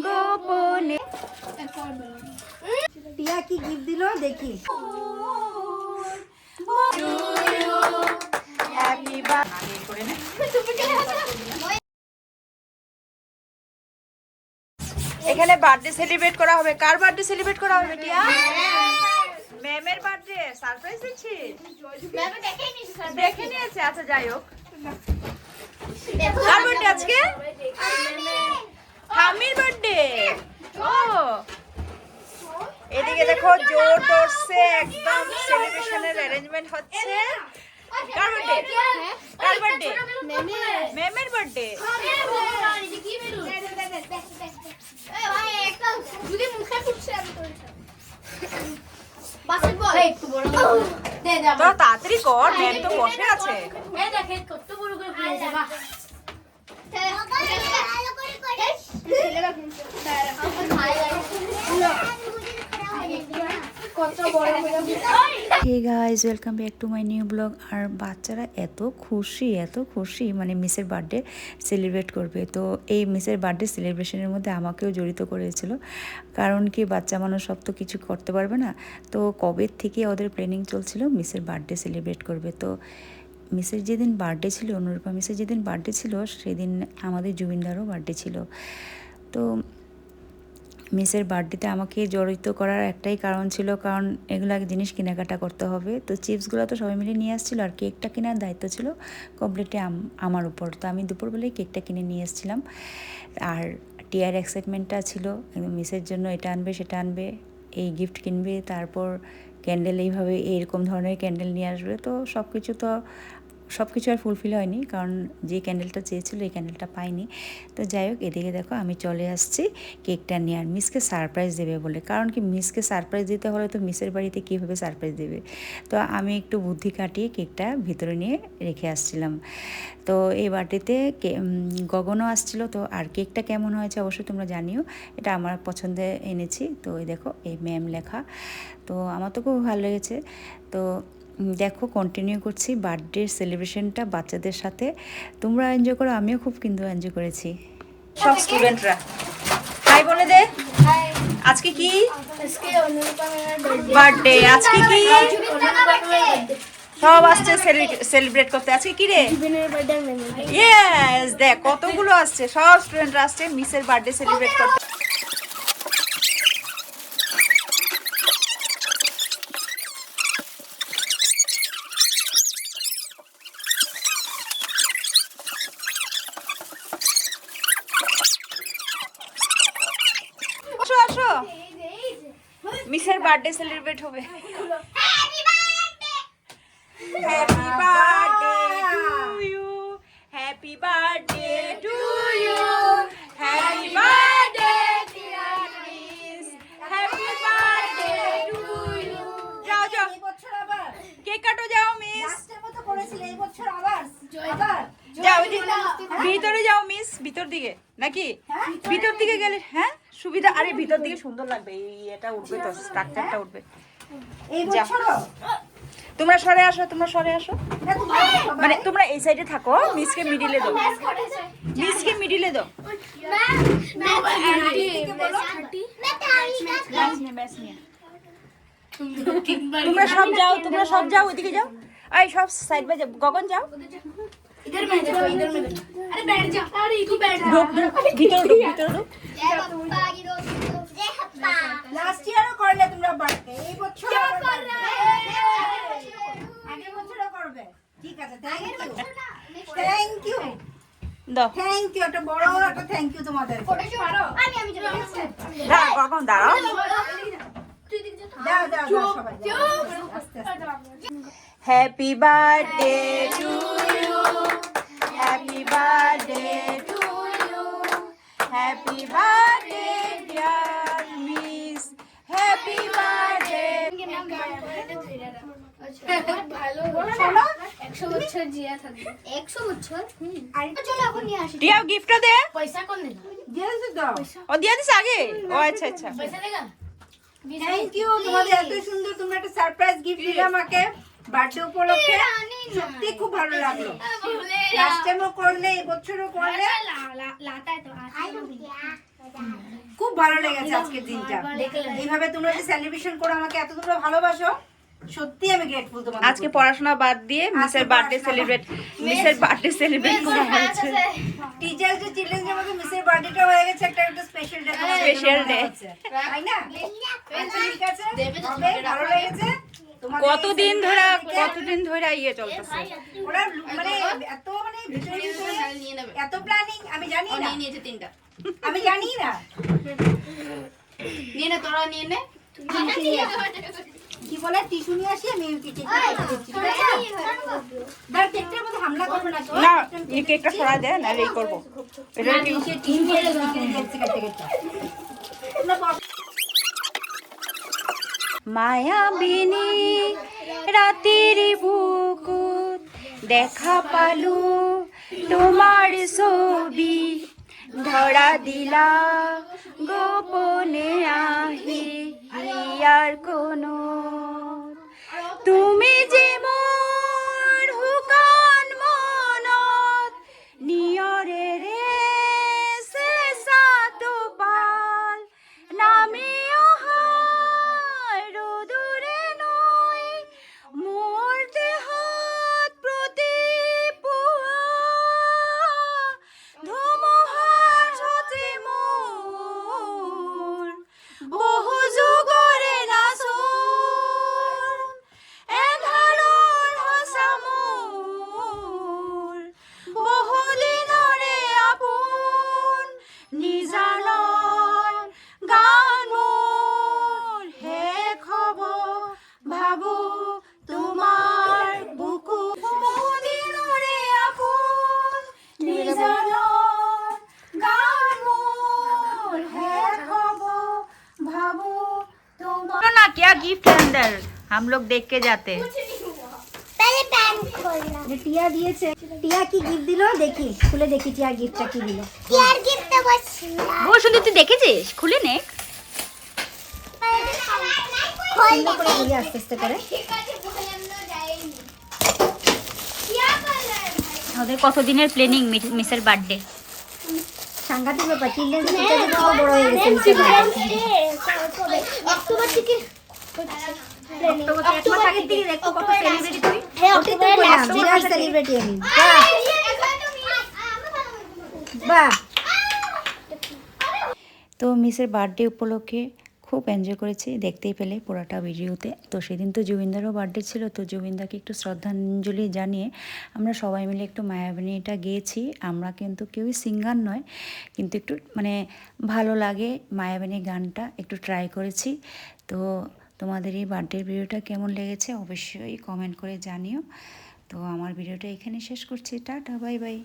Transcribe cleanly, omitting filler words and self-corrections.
গোপনে টিয়া কি গিফট দিল দেখি। হ্যাপি বার্থডে করে নে। এখানে বার্থডে সেলিব্রেট করা হবে। কার বার্থডে সেলিব্রেট করা হবে টিয়া? ম্যামের বার্থডে। সারপ্রাইজ দিচ্ছি? দেখে নিয়েছে। আচ্ছা যাই হোক, কার বার্থডে আজকে? হামির বার্থডে। ও এদিকে দেখো জোর ধরছে, একদম সেলিব্রেশনের অ্যারেঞ্জমেন্ট হচ্ছে। কার বার্থডে? কার বার্থডে? ম্যামের বার্থডে। তো তাড়াতাড়ি কর, ম্যাম তো বসে আছে। Hey guys, welcome back to my new blog. আর বাচ্চারা এত খুশি মানে মিসের বার্থডে সেলিব্রেট করবে। তো এই মিসের বার্থডে সেলিব্রেশনের মধ্যে আমাকেও জড়িত করেছিল, কারণ কি বাচ্চা মানুষ সব তো কিছু করতে পারবে না। তো কবে থেকে ওদের প্ল্যানিং চলছিল মিসের বার্থডে সেলিব্রেট করবে। তো মিসের যেদিন বার্থডে ছিল, অনুরূপা মিসের যেদিন বার্থডে ছিল, সেদিন আমাদের জুবিনদারও বার্থডে ছিল। তো মিসের বার্থডেতে আমাকে জড়িত করার একটাই কারণ ছিল, কারণ এগুলো জিনিস কেনাকাটা করতে হবে। তো চিপসগুলো তো সবাই মিলে নিয়ে আসছিলো, আর কেকটা কেনার দায়িত্ব ছিল কমপ্লিটলি আমার উপর। তো আমি দুপুরবেলায় কেকটা কিনে নিয়ে এসেছিলাম। আর টিয়ার এক্সাইটমেন্টটা ছিল একদম, মিসের জন্য এটা আনবে সেটা আনবে, এই গিফট কিনবে, তারপর ক্যান্ডেল এইভাবে এইরকম ধরনের ক্যান্ডেল নিয়ে আসবে। তো সব কিছু আর ফুলফিল হয়নি, কারণ যে ক্যান্ডেলটা চেয়েছিল এই ক্যান্ডেলটা পাইনি। তো যাই হোক, এদিকে দেখো আমি চলে আসছি কেকটা নিয়ে, আর মিসকে সারপ্রাইজ দেবে বলে। কারণ কি মিসকে সারপ্রাইজ দিতে হলে তো মিসের বাড়িতে কীভাবে সারপ্রাইজ দেবে। তো আমি একটু বুদ্ধি কাটিয়ে কেকটা ভিতরে নিয়ে রেখে আসছিলাম। তো এই বার্থডেতে গগনও আসছিল। তো আর কেকটা কেমন হয়েছে অবশ্যই তোমরা জানিও, এটা আমার পছন্দে এনেছি। তো এই দেখো এই ম্যাম লেখা, তো আমার তো খুব ভালো লেগেছে। তো দেখো কন্টিনিউ করছি বার্থডে সেলিব্রেশনটা বাচ্চাদের সাথে। তোমরা এনজয় করো, আমিও খুব কিন্তু এনজয় করেছি। সব স্টুডেন্টরা হাই বলে দে। আজকে কি বার্থডে? আজকে কি সব আসছে সেলিব্রেট করতে। আজকে কি রে? ইয়েস, দেখ কতগুলো আসছে, সব স্টুডেন্টরা আসছে মিসের বার্থডে সেলিব্রেট করতে। আসো, মিসের বার্থডে সেলিব্রেট হবে। Happy birthday to you, happy birthday to you, happy birthday dear miss, happy birthday to you. যাও যাও, কেক কাটো, যাও মিস। যাও ভিতরে যাও মিস, ভিতর দিকে নাকি? ভিতর দিকে গেলে হ্যাঁ সুবিধা। আরে ভিতর দিকে সুন্দর লাগবে, এই এটা উঠবে তো, স্ট্রাকচারটা উঠবে। তোমরা সরে আসো, তোমরা সরে আসো, মানে তোমরা এই সাইডে থাকো, মিসকে মিডিলে দাও, মিসকে মিডিলে দাও। তোমরা সব যাও, তোমরা সব যাও, ওইদিকে যাও। এই সব সাইড বাই যাও, গগন যাও, इधर में देखो, इधर में देखो। अरे बैठ जा, अरे तू बैठ जा। ভিতরে ঢুক, ভিতরে ঢুক। লাস্ট ইয়ারও করলে তোমরা বার্থডে, এই বছর আগের বছরও করবে। ঠিক আছে, থ্যাংক ইউ দাও, থ্যাংক ইউ, একটা বড় একটা থ্যাংক ইউ তোমাদের। আমি চলে আসছি। দাঁড়াও গগন, দাঁড়াও। তুই দিক যা। দাও দাও দাও সবাই দাও। আস্তে আস্তে। Happy birthday to you, happy birthday to you, happy birthday dear miss, happy birthday. ভালো শোনো, 100 বছর জিয়া থাকবে। 100 বছর? চলো এখন নিয়ে আসি। টিয়াও গিফটটা দে। পয়সা কোন দেবে? দিয়ে দাও। ও দিয়ে দিস আগে? ও আচ্ছা আচ্ছা। পয়সা দেগা? থ্যাংক ইউ, তোমাদের এত সুন্দর, তোমরা একটা সারপ্রাইজ গিফট দিলে আমাকে। বার্থডে উপলক্ষে সত্যি খুব ভালো লাগলো। লাস্ট টাইমও করলে, এই বছরও করলে, খুব ভালো লেগেছে আজকের দিনটা। এইভাবে তোমরা যে সেলিব্রেশন করো, আমাকে এত তোমরা ভালোবাসো, সত্যি আমি গ্রেটফুল তোমাদের। আজকে পড়াশোনা বাদ দিয়ে মিসের বার্থডে সেলিব্রেট করা হয়েছে। টিচার্স ডে, চিলড্রেন্স ডে মধ্যে মিসের বার্থডেটা হয়ে গেছে একটা স্পেশাল ডে। Special day। তাই না? আচ্ছা, ঠিক আছে, হবে, ভালো লেগেছে। তোমাদের কতদিন ধরে ইয়ে চলতেছে। ওরা মানে এত মানে ভিতরে ভিতরে এত প্ল্যানিং আমি জানি না। নিয়েছে 3টা। আমি জানি না। নিয়ে নে, তোরা নিয়ে নে। কি বলে টিস্যু নিয়ে আসি, আমি কেকটা কেটে দিচ্ছি। দাঁড়া, কেকটার মধ্যে হামলা করবে না তো? না, এই কেকটা সরা দে, না এই করব। এটা কি টিস্যু নিয়ে দিচ্ছি কেটে কেটে। তোমরা বসো। মায়াবিনী রাতের বুকুত দেখা পালু তোমার ছবি, ধরা দিলা গোপনে আহি হিয়ার কোনো। তুমি যে মোর হুকান মনত নিয়রে রে সে সাতো পাল নামিও দূরে নয় মোর দেহত প্রতি পুয়া ধুমুহার ঝতে মোর বহু যুগরে নাচন এঘাৰৰ হাসা মোর বহুদিনৰে আপোন নিজানৰ গান মোৰ শেষ হ'ব ভাবো তোমাৰ বুকু বহুদিনৰে আপোন নিজানৰ গান মোৰ শেষ হ'ব भाबू तुम ना क्या गिफ्ट है अंदर, हम लोग देख के जाते हैं। पहले पैन खोलना। যে টিয়া দিয়েছে, টিয়া কি গিফট দিলো দেখি, খুলে দেখি টিয়া গিফটটা কি দিলো। यार गिफ्ट तो बस वो सुंदर तुই দেখেছিস, খুলে নে। সুন্দর করে বলি আস্তে আস্তে করে। ওদের কতদিনের প্ল্যানিং মিসের বার্থডে। সাংঘাতিক ব্যাপার, চিলড্রেন্স টিচার দিন বড় হয়ে গেছে মিসের বার্থডে। अक्टूबर থেকে অক্টোবর 1 মাস আগের থেকে দেখো কত সেলিব্রেট করি। হ্যাঁ, ওটাই তো বললাম, বিরাট সেলিব্রিটি আমি। বাহ। তো মিসের বার্থডে উপলক্ষে খুব এনজয় করেছি, দেখতেই পেলে পুরোটা ভিডিওতে। তো সেদিন তো জুবিনদারও বার্থডে ছিল, তো জুবিনদাকে একটু শ্রদ্ধাঞ্জলি জানিয়ে আমরা সবাই মিলে একটু মায়াবিনীটা গেয়েছি। আমরা কিন্তু কেউই সিঙ্গার নয়, কিন্তু একটু মানে ভালো লাগে মায়াবিনী গানটা একটু ট্রাই করেছি। তো তোমাদের এই বার্থডের ভিডিওটা কেমন লেগেছে অবশ্যই কমেন্ট করে জানিও। তো আমার ভিডিওটা এখানে শেষ করছি, টাটা, বাই বাই।